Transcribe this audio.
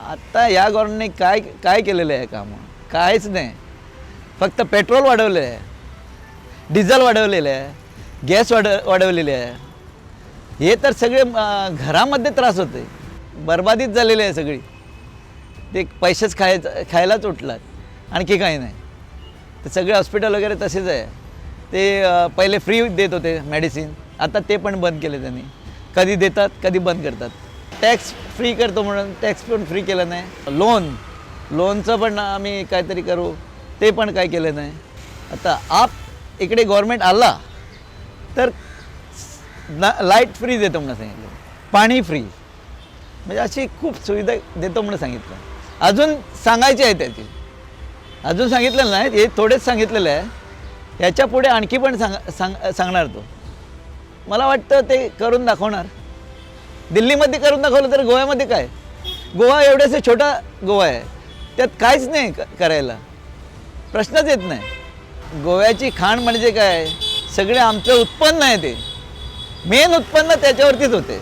आता या गव्हर्नमेंटने काय काय केलेलं आहे कामं? काहीच नाही. फक्त पेट्रोल वाढवलं आहे, डिझेल वाढवलेलं आहे, गॅस वाढवलेले आहे. हे तर सगळे घरामध्ये त्रास होते, बरबादीत झालेली आहे सगळी. ते पैसेच खायलाच उठलात, आणखी काही नाही. ते सगळे हॉस्पिटल वगैरे तसेच आहे. ते पहिले फ्री देत होते मेडिसिन, आता ते पण बंद केले त्यांनी. कधी देतात कधी बंद करतात. टॅक्स फ्री करतो म्हणून टॅक्स पण फ्री केलं नाही. लोनचं पण आम्ही काहीतरी करू, ते पण काय केलं नाही. आता इकडे गव्हर्नमेंट आला तर लाईट फ्री देतो म्हणून सांगितलं, पाणी फ्री, म्हणजे अशी खूप सुविधा देतो म्हणून सांगितलं. अजून सांगायची आहे त्याची, अजून सांगितलेलं नाही, हे थोडेच सांगितलेलं आहे. याच्या पुढे आणखी पण सांगणार तो. मला वाटतं ते करून दाखवणार. दिल्लीमध्ये करून दाखवलं तर गोव्यामध्ये काय? गोवा एवढ्यासा छोटा गोवा आहे, त्यात काहीच नाही करायला, प्रश्नच येत नाही. गोव्याची खाण म्हणजे काय? सगळे आमचं उत्पन्न आहे, ते मेन उत्पन्न त्याच्यावरतीच होते.